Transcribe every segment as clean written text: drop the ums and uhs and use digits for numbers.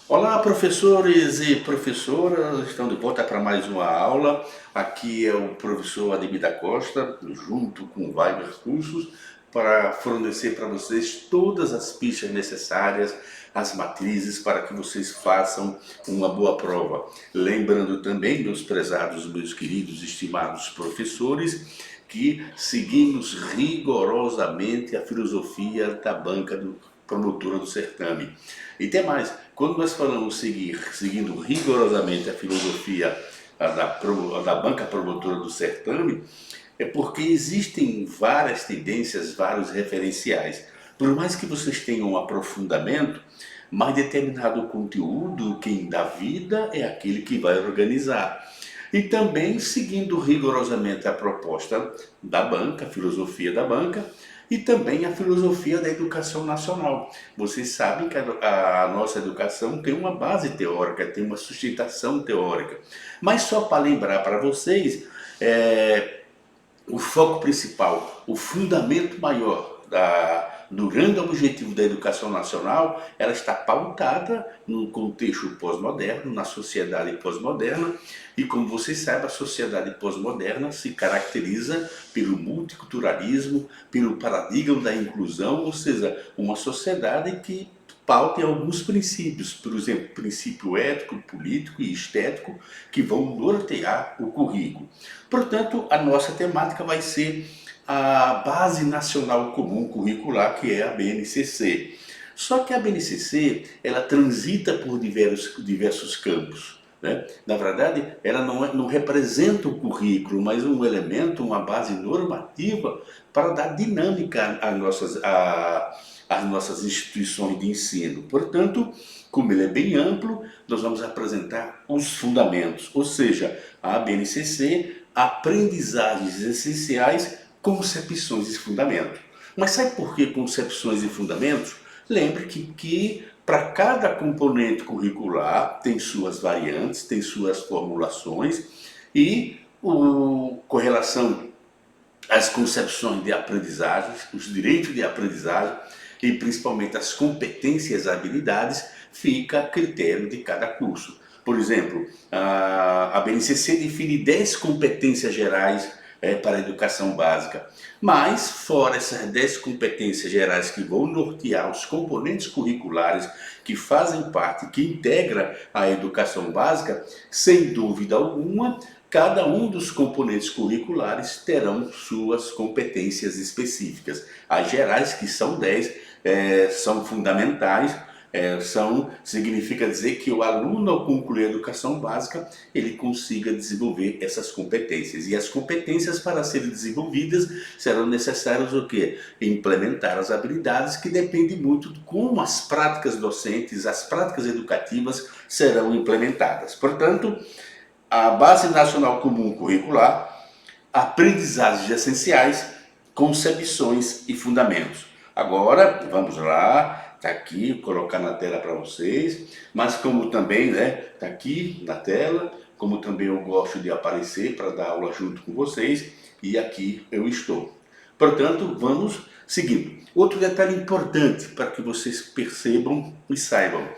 Olá, professores e professoras, estão de volta para mais uma aula. Aqui é o professor Ademir da Costa, junto com o Weber Cursos, para fornecer para vocês todas as pistas necessárias, as matrizes para que vocês façam uma boa prova. Lembrando também, meus prezados, meus queridos, estimados professores, que seguimos rigorosamente a filosofia da banca promotora do certame. E tem mais, quando nós falamos seguindo rigorosamente a filosofia da banca promotora do certame, é porque existem várias tendências, vários referenciais. Por mais que vocês tenham um aprofundamento, mais determinado conteúdo, quem dá vida é aquele que vai organizar. E também seguindo rigorosamente a proposta da banca, a filosofia da banca, e também a filosofia da educação nacional. Vocês sabem que a nossa educação tem uma base teórica, tem uma sustentação teórica. Mas só para lembrar para vocês, o foco principal, o fundamento maior do grande objetivo da educação nacional, ela está pautada no contexto pós-moderno, na sociedade pós-moderna, e como vocês sabem, a sociedade pós-moderna se caracteriza pelo multiculturalismo, pelo paradigma da inclusão, ou seja, uma sociedade que pauta em alguns princípios, por exemplo, princípio ético, político e estético, que vão nortear o currículo. Portanto, a nossa temática vai ser a Base Nacional Comum Curricular, que é a BNCC. Só que a BNCC, ela transita por diversos campos. Né? Na verdade, ela não representa o currículo, mas um elemento, uma base normativa para dar dinâmica às nossas instituições de ensino. Portanto, como ele é bem amplo, nós vamos apresentar os fundamentos, ou seja, a BNCC, aprendizagens essenciais, concepções e fundamentos. Mas sabe por que concepções e fundamentos? Lembre que para cada componente curricular tem suas variantes, tem suas formulações e com relação às concepções de aprendizagem, os direitos de aprendizagem e principalmente as competências e habilidades, fica a critério de cada curso. Por exemplo, a BNCC define 10 competências gerais para a educação básica. Mas, fora essas 10 competências gerais que vão nortear os componentes curriculares que fazem parte, que integra a educação básica, sem dúvida alguma, cada um dos componentes curriculares terão suas competências específicas. As gerais, que são 10, são fundamentais, significa dizer que o aluno, ao concluir a educação básica, ele consiga desenvolver essas competências. E as competências, para serem desenvolvidas, serão necessárias o quê? Implementar as habilidades, que depende muito de como as práticas docentes, as práticas educativas serão implementadas. Portanto, a Base Nacional Comum Curricular, aprendizagens essenciais, concepções e fundamentos. Agora, vamos lá, está aqui, vou colocar na tela para vocês, mas como também, né, está aqui na tela, como também eu gosto de aparecer para dar aula junto com vocês, e aqui eu estou. Portanto, vamos seguindo. Outro detalhe importante para que vocês percebam e saibam.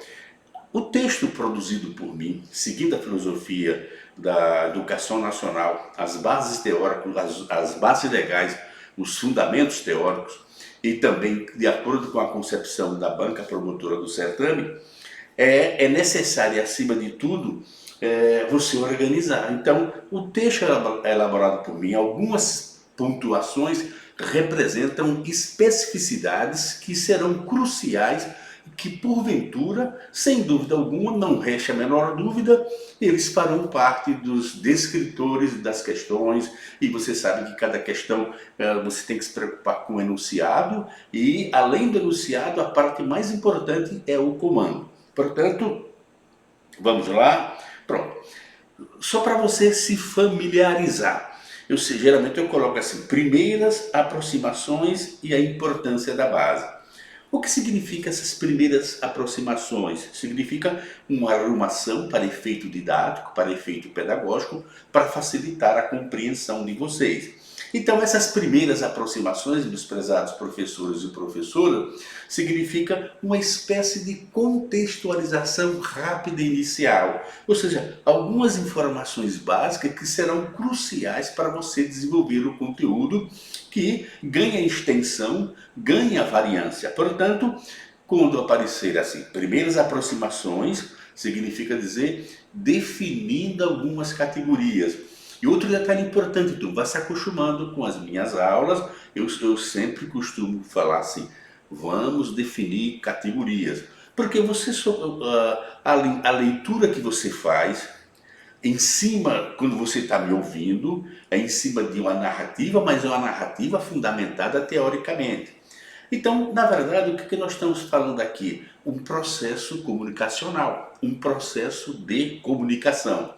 O texto produzido por mim, seguindo a filosofia da educação nacional, as bases teóricas, as bases legais, os fundamentos teóricos, e também de acordo com a concepção da banca promotora do certame, é necessário, acima de tudo, você organizar. Então, o texto elaborado por mim, algumas pontuações representam especificidades que serão cruciais, que porventura, sem dúvida alguma, não resta a menor dúvida, eles farão parte dos descritores das questões, e você sabe que cada questão você tem que se preocupar com o enunciado, e além do enunciado, a parte mais importante é o comando. Portanto, vamos lá, pronto. Só para você se familiarizar, geralmente eu coloco assim, primeiras aproximações e a importância da base. O que significa essas primeiras aproximações? Significa uma arrumação para efeito didático, para efeito pedagógico, para facilitar a compreensão de vocês. Então, essas primeiras aproximações, meus prezados professores e professoras, significa uma espécie de contextualização rápida inicial. Ou seja, algumas informações básicas que serão cruciais para você desenvolver o conteúdo que ganha extensão, ganha variância. Portanto, quando aparecer assim, primeiras aproximações, significa dizer definindo algumas categorias. E outro detalhe importante, tu vai se acostumando com as minhas aulas, eu sempre costumo falar assim, vamos definir categorias. Porque você a leitura que você faz, em cima, quando você está me ouvindo, é em cima de uma narrativa, mas é uma narrativa fundamentada teoricamente. Então, na verdade, o que nós estamos falando aqui? Um processo comunicacional, um processo de comunicação.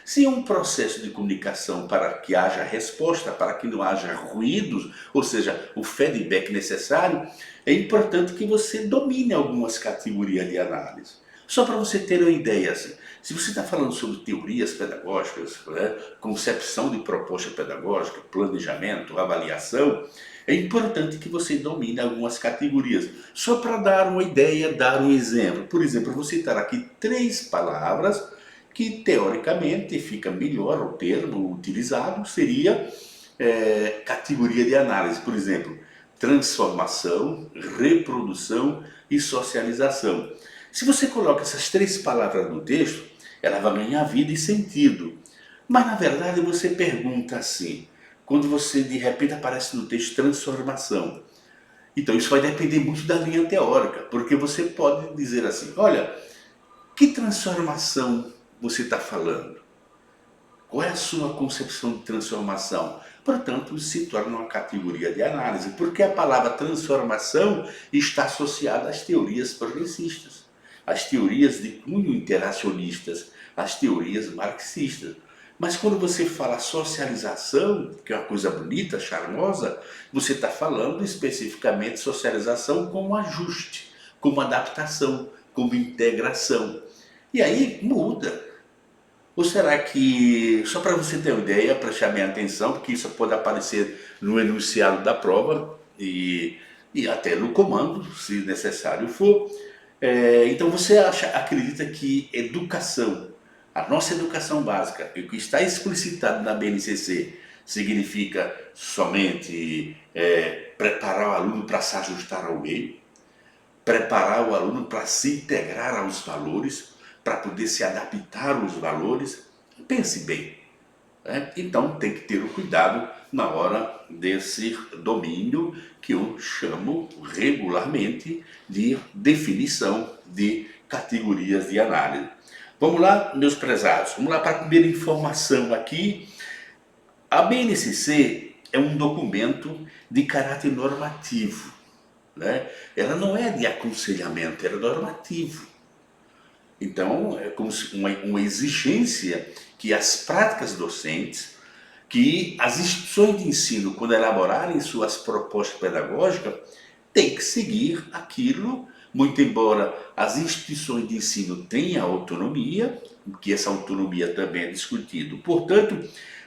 Se um processo de comunicação para que haja resposta, para que não haja ruídos, ou seja, o feedback necessário, é importante que você domine algumas categorias de análise. Só para você ter uma ideia, assim, se você está falando sobre teorias pedagógicas, né, concepção de proposta pedagógica, planejamento, avaliação, é importante que você domine algumas categorias. Só para dar uma ideia, dar um exemplo. Por exemplo, eu vou citar aqui 3 palavras que teoricamente fica melhor o termo utilizado, seria categoria de análise. Por exemplo, transformação, reprodução e socialização. Se você coloca essas 3 palavras no texto, ela vai ganhar vida e sentido. Mas na verdade você pergunta assim, quando você de repente aparece no texto transformação. Então isso vai depender muito da linha teórica, porque você pode dizer assim, olha, que transformação você está falando? Qual é a sua concepção de transformação? Portanto, se torna uma categoria de análise, porque a palavra transformação está associada às teorias progressistas, às teorias de cunho interacionistas, às teorias marxistas. Mas quando você fala socialização, que é uma coisa bonita, charmosa, você está falando especificamente socialização como ajuste, como adaptação, como integração. E aí muda. Ou será que, só para você ter uma ideia, para chamar a atenção, porque isso pode aparecer no enunciado da prova e até no comando, se necessário for. Então você acredita que educação, a nossa educação básica, o que está explicitado na BNCC, significa somente preparar o aluno para se ajustar ao meio, preparar o aluno para se integrar aos valores, para poder se adaptar aos valores? Pense bem. Então tem que ter o cuidado na hora desse domínio que eu chamo regularmente de definição de categorias de análise. Vamos lá, meus prezados, vamos lá para a primeira informação aqui. A BNCC é um documento de caráter normativo, né? Ela não é de aconselhamento, ela é normativo. Então, é como uma exigência que as práticas docentes, que as instituições de ensino, quando elaborarem suas propostas pedagógicas, têm que seguir aquilo, muito embora as instituições de ensino tenham autonomia, que essa autonomia também é discutido. Portanto,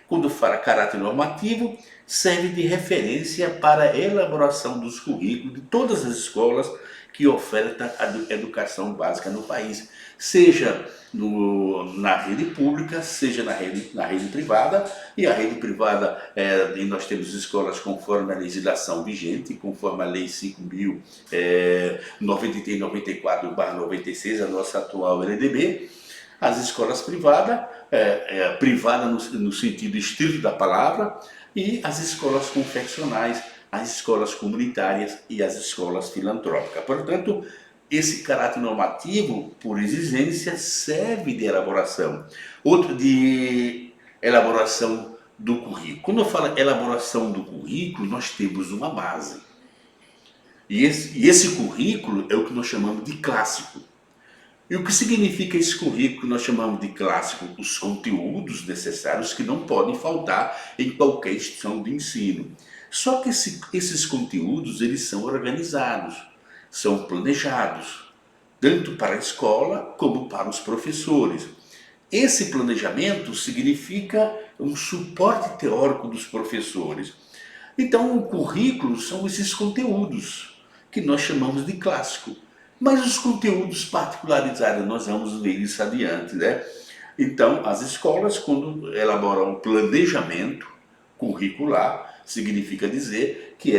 quando fala caráter normativo, serve de referência para a elaboração dos currículos de todas as escolas que ofertam a educação básica no país, seja na rede pública, seja na rede privada, e a rede privada, nós temos escolas conforme a legislação vigente, conforme a Lei 5.093/94/96, a nossa atual LDB, as escolas privadas, no sentido estrito da palavra, e as escolas confessionais, as escolas comunitárias e as escolas filantrópicas. Portanto, esse caráter normativo, por exigência, serve de elaboração. Outro de elaboração do currículo. Quando eu falo elaboração do currículo, nós temos uma base. E esse currículo é o que nós chamamos de clássico. E o que significa esse currículo que nós chamamos de clássico? Os conteúdos necessários que não podem faltar em qualquer instituição de ensino. Só que esses conteúdos, eles são organizados, são planejados, tanto para a escola como para os professores. Esse planejamento significa um suporte teórico dos professores. Então, o currículo são esses conteúdos que nós chamamos de clássico. Mas os conteúdos particularizados, nós vamos ver isso adiante, né? Então, as escolas, quando elaboram um planejamento curricular, significa dizer que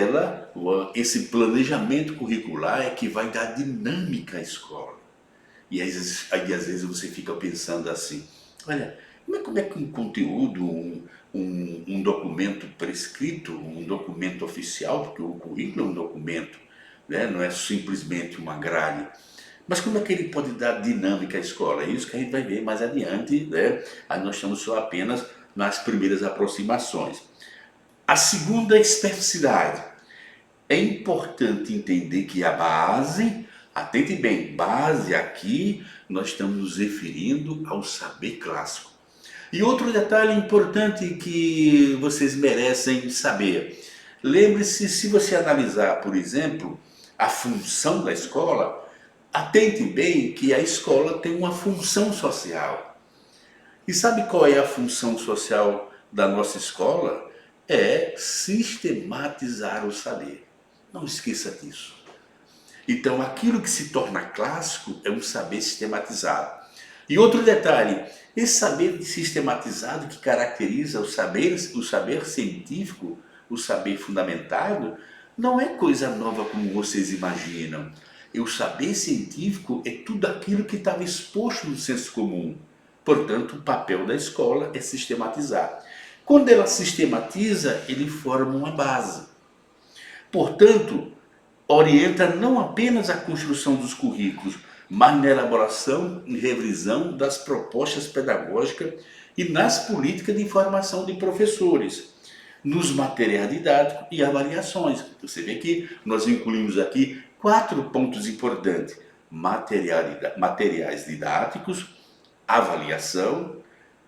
esse planejamento curricular é que vai dar dinâmica à escola. E às vezes você fica pensando assim, olha, mas como é que um conteúdo, um documento prescrito, um documento oficial, porque o currículo é um documento, né, não é simplesmente uma grade, mas como é que ele pode dar dinâmica à escola? É isso que a gente vai ver mais adiante, né? Aí nós estamos só apenas nas primeiras aproximações. A segunda especificidade. É importante entender que a base, atente bem, base aqui nós estamos nos referindo ao saber clássico. E outro detalhe importante que vocês merecem saber. Lembre-se, se você analisar, por exemplo, a função da escola, atente bem que a escola tem uma função social. E sabe qual é a função social da nossa escola? É sistematizar o saber. Não esqueça disso. Então, aquilo que se torna clássico é um saber sistematizado. E outro detalhe, esse saber sistematizado que caracteriza o saber científico, o saber fundamentado, não é coisa nova como vocês imaginam. E o saber científico é tudo aquilo que estava exposto no senso comum. Portanto, o papel da escola é sistematizar. Quando ela sistematiza, ele forma uma base. Portanto, orienta não apenas a construção dos currículos, mas na elaboração e revisão das propostas pedagógicas e nas políticas de formação de professores, nos materiais didáticos e avaliações. Você vê que nós incluímos aqui 4 pontos importantes: materiais didáticos, avaliação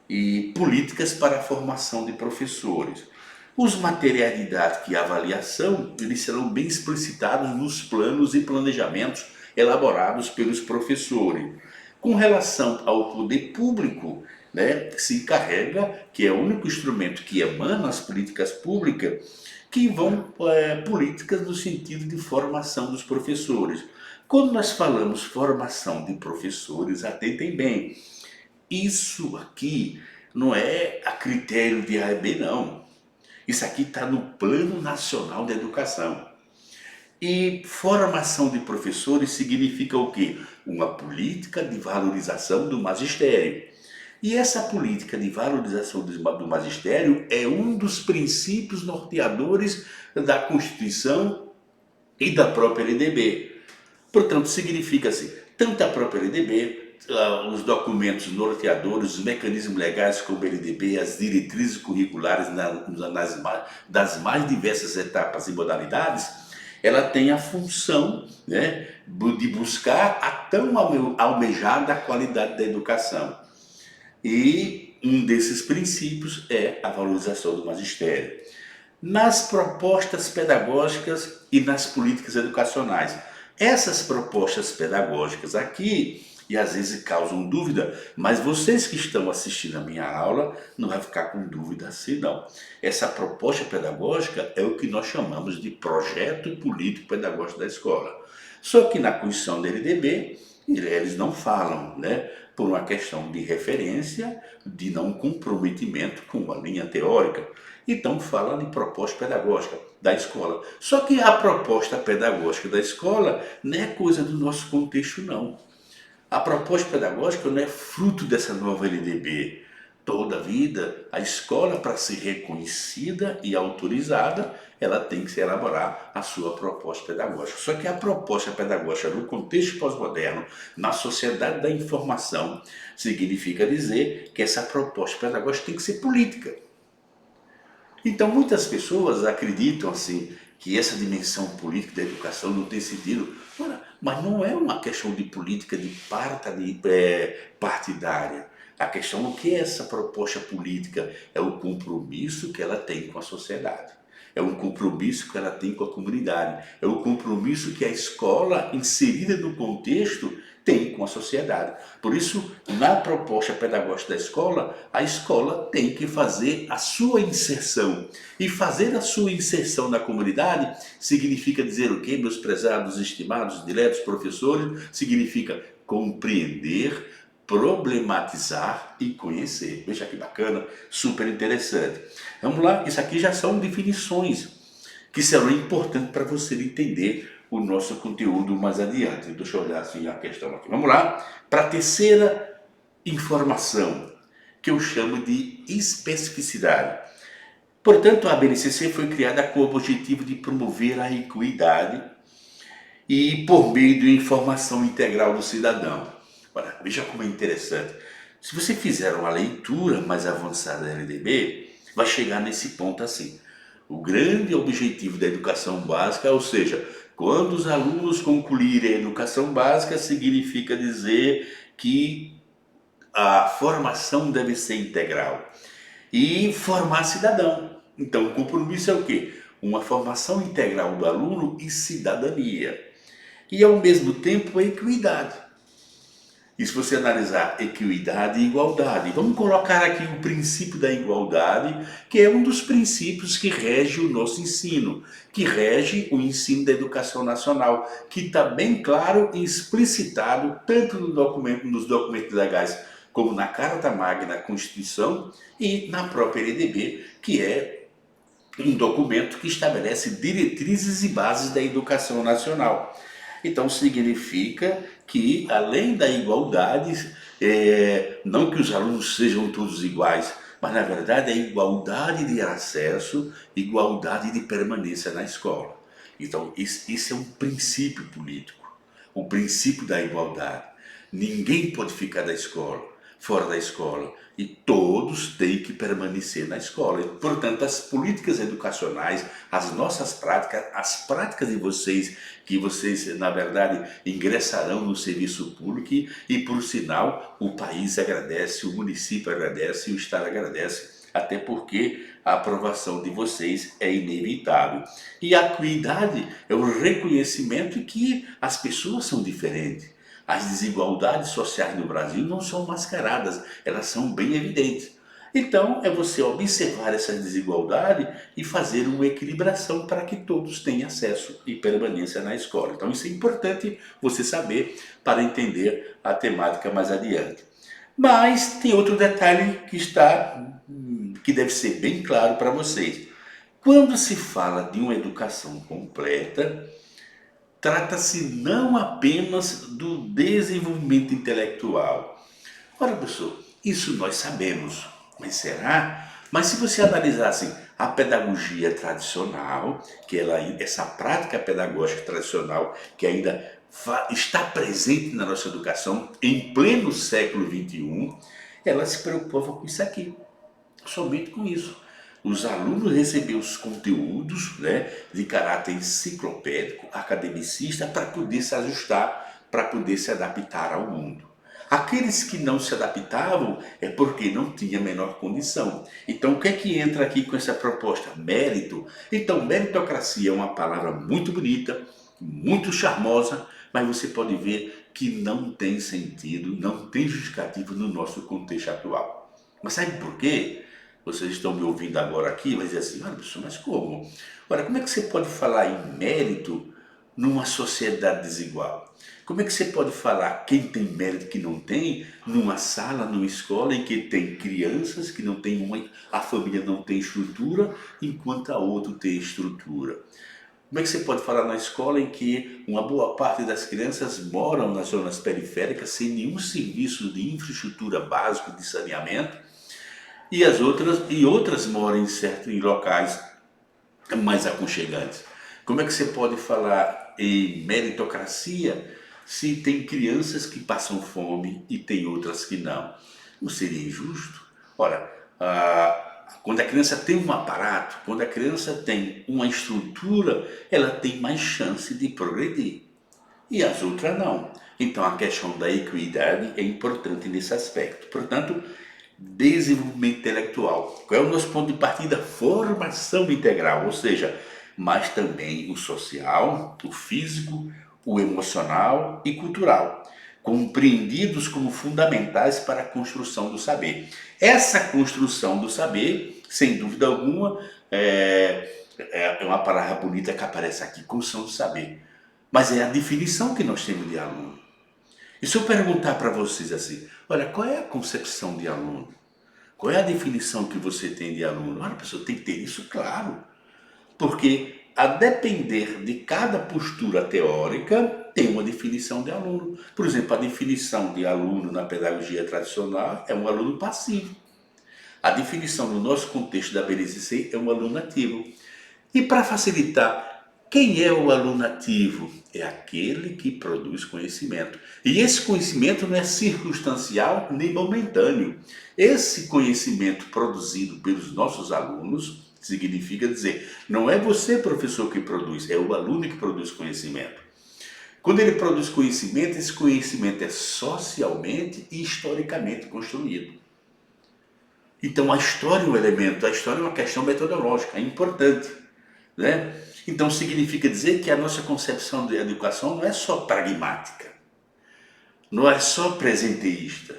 e políticas para a formação de professores. Os materiais didáticos e avaliação, eles serão bem explicitados nos planos e planejamentos elaborados pelos professores. Com relação ao poder público, né, se encarrega, que é o único instrumento que emana as políticas públicas, que vão políticas no sentido de formação dos professores. Quando nós falamos formação de professores, atentem bem, isso aqui não é a critério de A e B, não. Isso aqui está no Plano Nacional de Educação. E formação de professores significa o quê? Uma política de valorização do magistério. E essa política de valorização do magistério é um dos princípios norteadores da Constituição e da própria LDB. Portanto, significa assim, tanto a própria LDB, os documentos norteadores, os mecanismos legais como a LDB, as diretrizes curriculares das mais diversas etapas e modalidades, ela tem a função, né, de buscar a tão almejada qualidade da educação. E um desses princípios é a valorização do magistério. Nas propostas pedagógicas e nas políticas educacionais. Essas propostas pedagógicas aqui, e às vezes causam dúvida, mas vocês que estão assistindo a minha aula não vai ficar com dúvida assim não. Essa proposta pedagógica é o que nós chamamos de projeto político pedagógico da escola. Só que na Constituição da LDB, eles não falam, né? Por uma questão de referência, de não comprometimento com a linha teórica. Então fala de proposta pedagógica da escola. Só que a proposta pedagógica da escola não é coisa do nosso contexto, não. A proposta pedagógica não é fruto dessa nova LDB. Toda a vida, a escola, para ser reconhecida e autorizada, ela tem que se elaborar a sua proposta pedagógica. Só que a proposta pedagógica no contexto pós-moderno, na sociedade da informação, significa dizer que essa proposta pedagógica tem que ser política. Então muitas pessoas acreditam assim que essa dimensão política da educação não tem sentido. Mas não é uma questão de política partidária. A questão é o que é essa proposta política? É o compromisso que ela tem com a sociedade. é um compromisso que ela tem com a comunidade, é um compromisso que a escola, inserida no contexto, tem com a sociedade. Por isso, na proposta pedagógica da escola, a escola tem que fazer a sua inserção. E fazer a sua inserção na comunidade significa dizer o quê, meus prezados, estimados, diletos professores? Significa compreender, problematizar e conhecer. Veja que bacana, super interessante. Vamos lá, isso aqui já são definições que serão importantes para você entender o nosso conteúdo mais adiante. Deixa eu olhar assim a questão aqui. Vamos lá, para a terceira informação, que eu chamo de especificidade. Portanto, a BNCC foi criada com o objetivo de promover a equidade e por meio de informação integral do cidadão. Olha, veja como é interessante. Se você fizer uma leitura mais avançada da LDB, vai chegar nesse ponto assim. O grande objetivo da educação básica, ou seja, quando os alunos concluírem a educação básica, significa dizer que a formação deve ser integral e formar cidadão. Então, o compromisso é o quê? Uma formação integral do aluno e cidadania. E, ao mesmo tempo, a equidade. E se você analisar equidade e igualdade, vamos colocar aqui o princípio da igualdade, que é um dos princípios que rege o nosso ensino, que rege o ensino da educação nacional, que está bem claro e explicitado tanto no documento, nos documentos legais, como na Carta Magna, na Constituição e na própria LDB, que é um documento que estabelece diretrizes e bases da educação nacional. Então significa que, além da igualdade, não que os alunos sejam todos iguais, mas na verdade é igualdade de acesso, igualdade de permanência na escola. Então isso é um princípio político, o princípio da igualdade. Ninguém pode ficar da escola, fora da escola, e todos têm que permanecer na escola. E, portanto, as políticas educacionais, as nossas práticas, as práticas de vocês, que vocês, na verdade, ingressarão no serviço público e, por sinal, o país agradece, o município agradece e o Estado agradece, até porque a aprovação de vocês é inevitável. E a equidade é o reconhecimento de que as pessoas são diferentes. As desigualdades sociais no Brasil não são mascaradas, elas são bem evidentes. Então, é você observar essa desigualdade e fazer uma equilibração para que todos tenham acesso e permanência na escola. Então, isso é importante você saber para entender a temática mais adiante. Mas tem outro detalhe que deve ser bem claro para vocês. Quando se fala de uma educação completa, trata-se não apenas do desenvolvimento intelectual. Ora, professor, isso nós sabemos, mas será? Mas se você analisar assim, a pedagogia tradicional, essa prática pedagógica tradicional que ainda está presente na nossa educação em pleno século XXI, ela se preocupava com isso aqui, somente com isso. Os alunos recebiam os conteúdos, né, de caráter enciclopédico, academicista, para poder se ajustar, para poder se adaptar ao mundo. Aqueles que não se adaptavam é porque não tinha a menor condição. Então, o que é que entra aqui com essa proposta? Mérito. Então, meritocracia é uma palavra muito bonita, muito charmosa, mas você pode ver que não tem sentido, não tem justificativo no nosso contexto atual. Mas sabe por quê? Vocês estão me ouvindo agora aqui, vai dizer assim, olha, professor, mas como? Olha, como é que você pode falar em mérito numa sociedade desigual? Como é que você pode falar quem tem mérito e quem não tem numa sala, numa escola em que tem crianças que não tem a família não tem estrutura, enquanto a outra tem estrutura? Como é que você pode falar na escola em que uma boa parte das crianças moram nas zonas periféricas sem nenhum serviço de infraestrutura básica de saneamento e outras moram em locais mais aconchegantes? Como é que você pode falar em meritocracia se tem crianças que passam fome e tem outras que não? Não seria injusto? Ora, quando a criança tem um aparato, quando a criança tem uma estrutura, ela tem mais chance de progredir. E as outras não. Então a questão da equidade é importante nesse aspecto. Portanto, desenvolvimento intelectual. Qual é o nosso ponto de partida? Formação integral, ou seja, mas também o social, o físico, o emocional e cultural, compreendidos como fundamentais para a construção do saber. Essa construção do saber, sem dúvida alguma, é uma palavra bonita que aparece aqui, construção do saber. Mas é a definição que nós temos de aluno. E se eu perguntar para vocês assim, olha, qual é a concepção de aluno? Qual é a definição que você tem de aluno? Olha, a pessoa tem que ter isso claro. Porque, a depender de cada postura teórica, tem uma definição de aluno. Por exemplo, a definição de aluno na pedagogia tradicional é um aluno passivo. A definição no nosso contexto da BNCC é um aluno ativo. E para facilitar, quem é o aluno ativo? É aquele que produz conhecimento. E esse conhecimento não é circunstancial nem momentâneo. Esse conhecimento produzido pelos nossos alunos significa dizer, não é você, professor, que produz, é o aluno que produz conhecimento. Quando ele produz conhecimento, esse conhecimento é socialmente e historicamente construído. Então a história é um elemento, a história é uma questão metodológica, é importante, né? Então significa dizer que a nossa concepção de educação não é só pragmática, não é só presenteísta,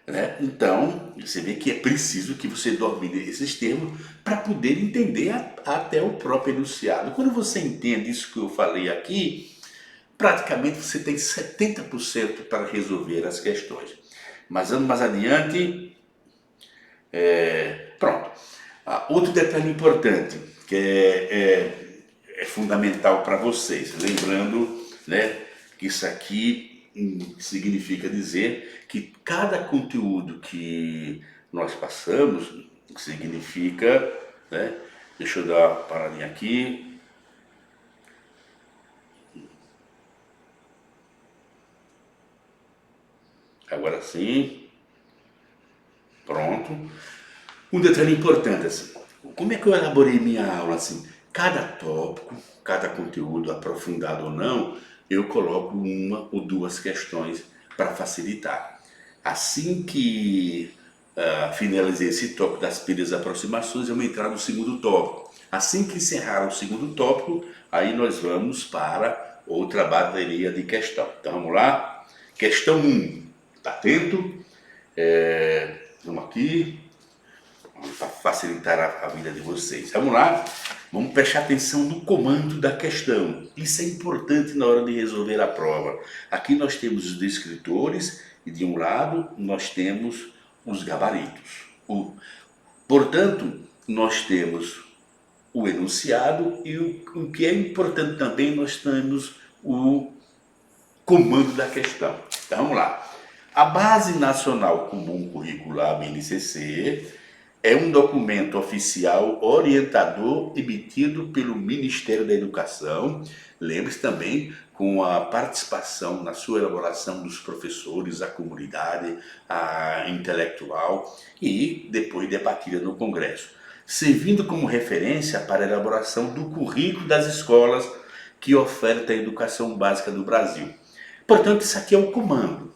né? Então você vê que é preciso que você domine esses termos para poder entender até o próprio enunciado. Quando você entende isso que eu falei aqui, praticamente você tem 70% para resolver as questões. Mas vamos mais adiante. Pronto. Outro detalhe importante, que é fundamental para vocês, lembrando, né, que isso aqui significa dizer que cada conteúdo que nós passamos significa, né, deixa eu dar uma paradinha aqui. Agora sim. Pronto. Um detalhe importante, assim, como é que eu elaborei minha aula? Assim, cada tópico, cada conteúdo, aprofundado ou não, eu coloco uma ou duas questões para facilitar. Assim que finalizei esse tópico das pilhas aproximações, eu vou entrar no segundo tópico. Assim que encerrar o segundo tópico, aí nós vamos para outra bateria de questão. Então vamos lá. Questão 1. Está atento? Vamos aqui, para facilitar a vida de vocês. Vamos lá, vamos prestar atenção no comando da questão. Isso é importante na hora de resolver a prova. Aqui nós temos os descritores e de um lado nós temos os gabaritos. Portanto, nós temos o enunciado e o que é importante também, nós temos o comando da questão. Então vamos lá. A Base Nacional Comum Curricular, BNCC, é um documento oficial orientador emitido pelo Ministério da Educação. Lembre-se também com a participação na sua elaboração dos professores, a comunidade, a intelectual e depois debatida no Congresso, servindo como referência para a elaboração do currículo das escolas que ofertam a educação básica do Brasil. Portanto, isso aqui é o comando.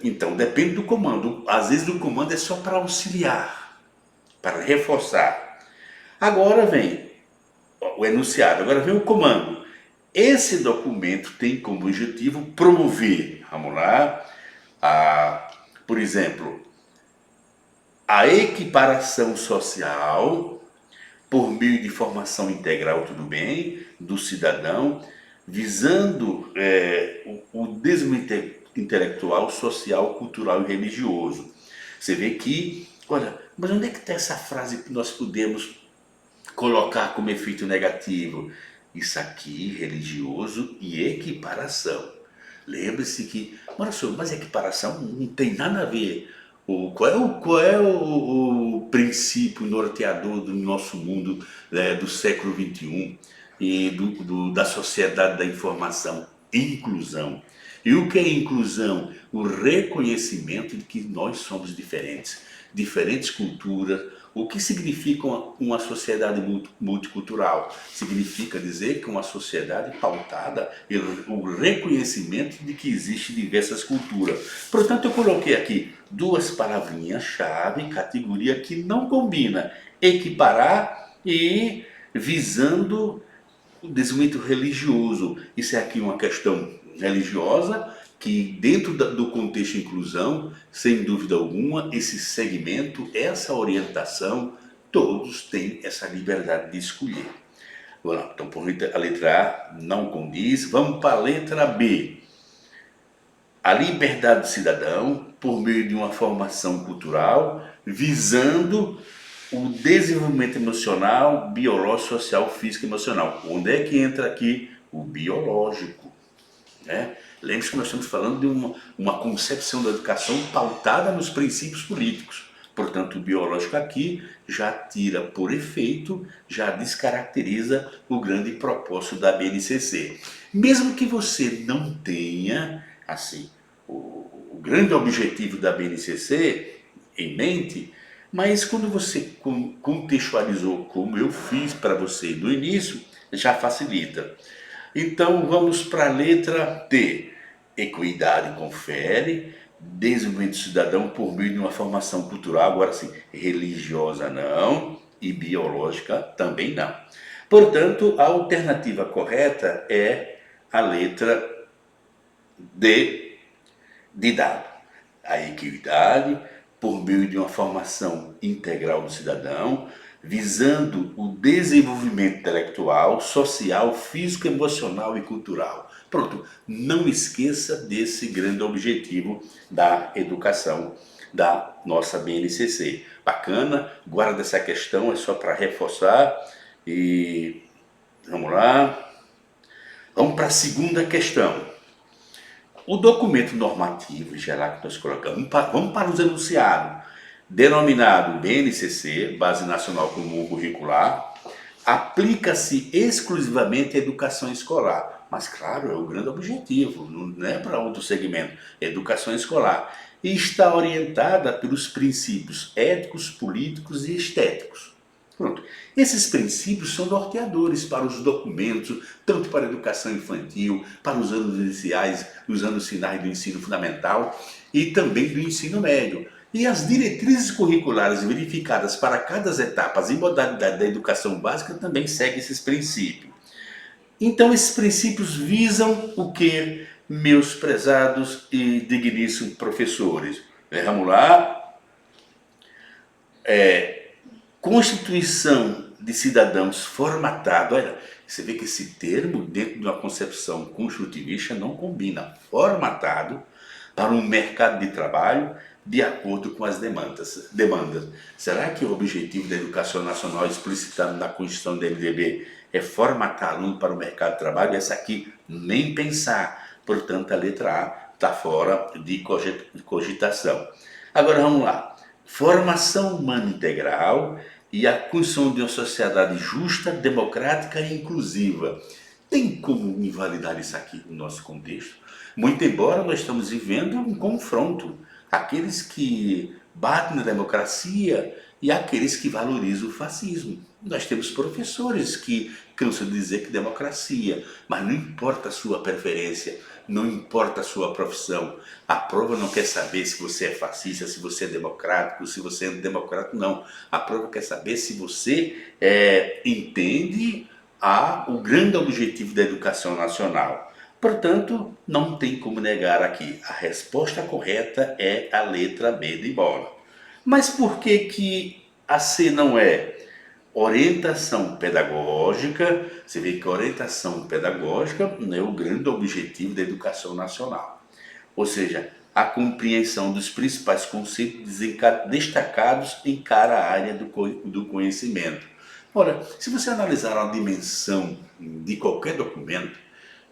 Então, depende do comando. Às vezes o comando é só para auxiliar, para reforçar. Agora vem o enunciado, agora vem o comando. Esse documento tem como objetivo promover, vamos lá, por exemplo, a equiparação social por meio de formação integral, tudo bem, do cidadão, visando o desenvolvimento intelectual, social, cultural e religioso. Você vê que, olha, mas onde é que está essa frase que nós podemos colocar como efeito negativo? Isso aqui, religioso e equiparação. Lembre-se que, olha só, mas equiparação não tem nada a ver. Qual é o princípio norteador do nosso mundo do século XXI e da sociedade da informação? Inclusão. E o que é inclusão? O reconhecimento de que nós somos diferentes. Diferentes culturas, O que significa uma sociedade multicultural? Significa dizer que uma sociedade pautada o reconhecimento de que existe diversas culturas. Portanto, eu coloquei aqui duas palavrinhas-chave, categoria que não combina: equiparar e visando o desenvolvimento religioso. Isso é aqui uma questão religiosa que dentro do contexto de inclusão, sem dúvida alguma, esse segmento, essa orientação, todos têm essa liberdade de escolher. Então, por a letra A não condiz. Vamos para a letra B. A liberdade do cidadão por meio de uma formação cultural, visando o desenvolvimento emocional, biológico, social, físico e emocional. Onde é que entra aqui o biológico? Né? Lembre-se que nós estamos falando de uma concepção da educação pautada nos princípios políticos. Portanto, o biológico aqui já tira por efeito, já descaracteriza o grande propósito da BNCC. Mesmo que você não tenha assim o grande objetivo da BNCC em mente, mas quando você contextualizou como eu fiz para você no início, já facilita. Então vamos para a letra T. Equidade confere, desenvolvimento cidadão por meio de uma formação cultural, agora sim, religiosa não, e biológica também não. Portanto, a alternativa correta é a letra D de dado. A equidade por meio de uma formação integral do cidadão, visando o desenvolvimento intelectual, social, físico, emocional e cultural. Pronto, não esqueça desse grande objetivo da educação da nossa BNCC. Bacana, guarda essa questão, é só para reforçar. E vamos lá. Vamos para a segunda questão. O documento normativo geral que nós colocamos, vamos para os enunciados, denominado BNCC, Base Nacional Comum Curricular, aplica-se exclusivamente à educação escolar. Mas, claro, é o grande objetivo, não é para outro segmento, é educação escolar. E está orientada pelos princípios éticos, políticos e estéticos. Pronto. Esses princípios são norteadores para os documentos, tanto para a educação infantil, para os anos iniciais, os anos finais do ensino fundamental e também do ensino médio. E as diretrizes curriculares verificadas para cada etapa e modalidade da educação básica também seguem esses princípios. Então, esses princípios visam o que, meus prezados e digníssimos professores? Vamos lá. Constituição de cidadãos formatado. Olha, você vê que esse termo, dentro de uma concepção construtivista, não combina. Formatado para um mercado de trabalho de acordo com as demandas. Será que o objetivo da educação nacional explicitado na Constituição da MDB é formatar aluno para o mercado de trabalho? Essa aqui, nem pensar. Portanto, a letra A está fora de cogitação. Agora vamos lá. Formação humana integral e a construção de uma sociedade justa, democrática e inclusiva. Tem como invalidar isso aqui no nosso contexto? Muito embora nós estamos vivendo um confronto. Aqueles que batem na democracia e aqueles que valorizam o fascismo. Nós temos professores que cansam de dizer que democracia, mas não importa a sua preferência, não importa a sua profissão. A prova não quer saber se você é fascista, se você é democrático, se você é antidemocrático, não. A prova quer saber se você entende o grande objetivo da educação nacional. Portanto, não tem como negar aqui. A resposta correta é a letra B de bola. Mas por que a C não é? Orientação pedagógica. Você vê que a orientação pedagógica não é o grande objetivo da educação nacional. Ou seja, a compreensão dos principais conceitos destacados em cada área do conhecimento. Ora, se você analisar a dimensão de qualquer documento,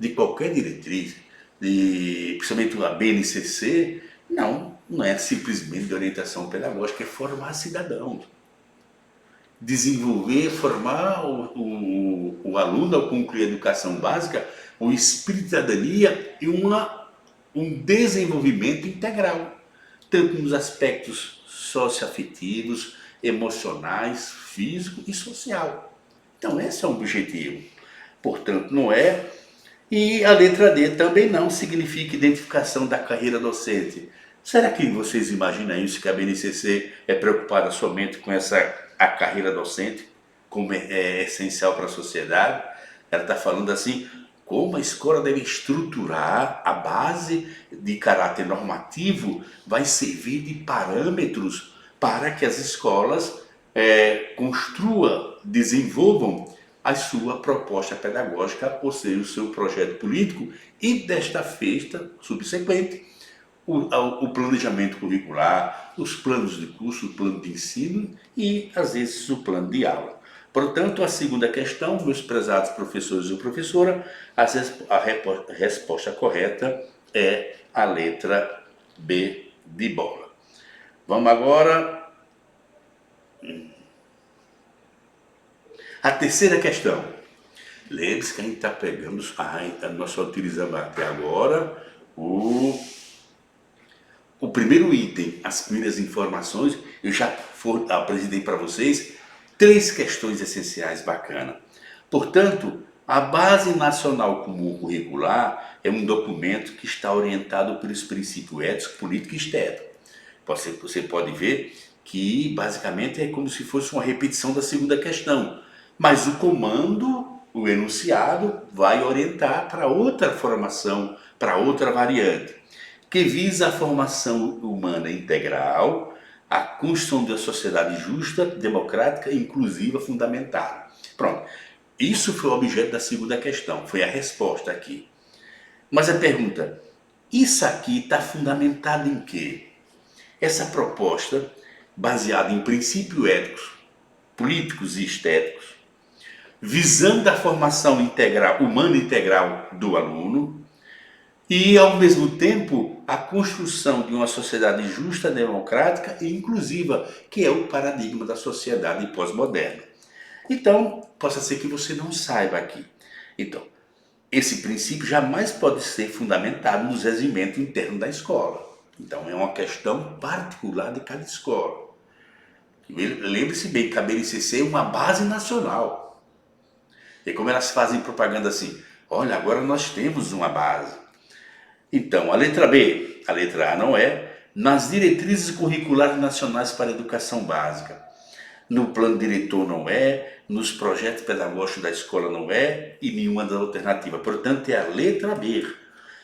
de qualquer diretriz, principalmente a BNCC, não é simplesmente de orientação pedagógica, é formar cidadãos. Desenvolver, formar o aluno ao concluir a educação básica, o espírito de cidadania e um desenvolvimento integral, tanto nos aspectos socioafetivos, emocionais, físico e social. Então esse é o objetivo. Portanto, não é. E a letra D também não significa identificação da carreira docente. Será que vocês imaginam isso, que a BNCC é preocupada somente com a carreira docente, como é essencial para a sociedade? Ela está falando assim, como a escola deve estruturar a base de caráter normativo, vai servir de parâmetros para que as escolas construam, desenvolvam a sua proposta pedagógica, ou seja, o seu projeto político, e desta feita subsequente, o planejamento curricular, os planos de curso, o plano de ensino e, às vezes, o plano de aula. Portanto, a segunda questão, meus prezados professores e professora, a resposta correta é a letra B de bola. Vamos agora. A terceira questão. Lembre-se que a gente está pegando, nós só utilizamos até agora o primeiro item, as primeiras informações. Eu já apresentei para vocês 3 questões essenciais bacanas. Portanto, a Base Nacional Comum Curricular é um documento que está orientado pelos princípios éticos, políticos e estéticos. Você pode ver que basicamente é como se fosse uma repetição da segunda questão. Mas o comando, o enunciado, vai orientar para outra formação, para outra variante, que visa a formação humana integral, a construção de uma sociedade justa, democrática, inclusiva, fundamentada. Pronto. Isso foi o objeto da segunda questão, foi a resposta aqui. Mas a pergunta, isso aqui está fundamentado em quê? Essa proposta, baseada em princípios éticos, políticos e estéticos, visando a formação integral, humana integral do aluno e, ao mesmo tempo, a construção de uma sociedade justa, democrática e inclusiva, que é o paradigma da sociedade pós-moderna. Então, possa ser que você não saiba aqui. Então, esse princípio jamais pode ser fundamentado nos regimentos internos da escola. Então, é uma questão particular de cada escola. Lembre-se bem que a BNCC é uma base nacional. E como elas fazem propaganda assim, olha, agora nós temos uma base. Então, a letra B, a letra A não é, nas diretrizes curriculares nacionais para a educação básica. No plano diretor não é, nos projetos pedagógicos da escola não é, e nenhuma das alternativas. Portanto, é a letra B.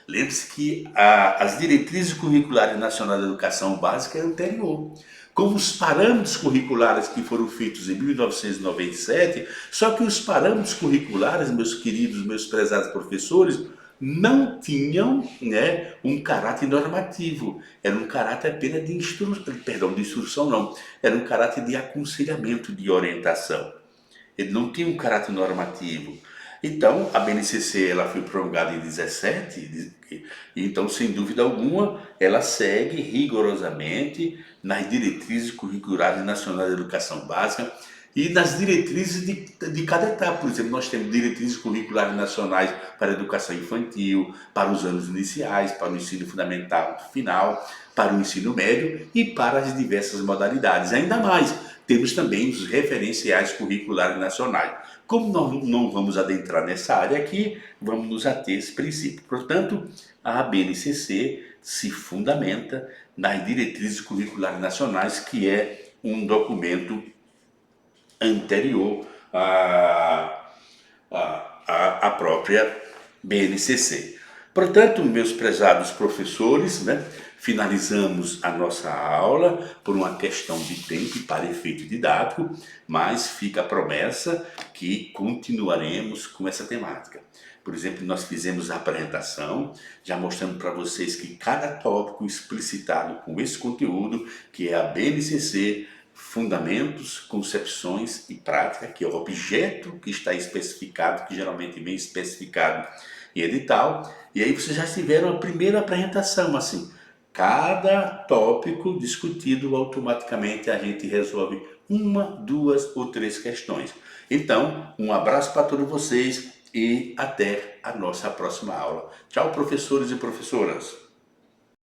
Lembre-se que as diretrizes curriculares nacionais da educação básica é anterior. Como os parâmetros curriculares que foram feitos em 1997, só que os parâmetros curriculares, meus queridos, meus prezados professores, não tinham, né, um caráter normativo, era um caráter apenas de instrução não, era um caráter de aconselhamento, de orientação. Ele não tinha um caráter normativo. Então, a BNCC ela foi promulgada em 17, então, sem dúvida alguma, ela segue rigorosamente nas diretrizes curriculares nacionais da educação básica e nas diretrizes de cada etapa. Por exemplo, nós temos diretrizes curriculares nacionais para a educação infantil, para os anos iniciais, para o ensino fundamental final, para o ensino médio e para as diversas modalidades. Ainda mais, temos também os referenciais curriculares nacionais. Como nós não vamos adentrar nessa área aqui, vamos nos ater a esse princípio. Portanto, a BNCC se fundamenta nas diretrizes curriculares nacionais, que é um documento anterior à própria BNCC. Portanto, meus prezados professores, né, finalizamos a nossa aula por uma questão de tempo e para efeito didático, mas fica a promessa que continuaremos com essa temática. Por exemplo, nós fizemos a apresentação, já mostrando para vocês que cada tópico explicitado com esse conteúdo, que é a BNCC, fundamentos, concepções e prática, que é o objeto que está especificado, que geralmente vem especificado em edital. E aí vocês já tiveram a primeira apresentação, assim, cada tópico discutido, automaticamente a gente resolve 1, 2 ou 3 questões. Então, um abraço para todos vocês e até a nossa próxima aula. Tchau, professores e professoras!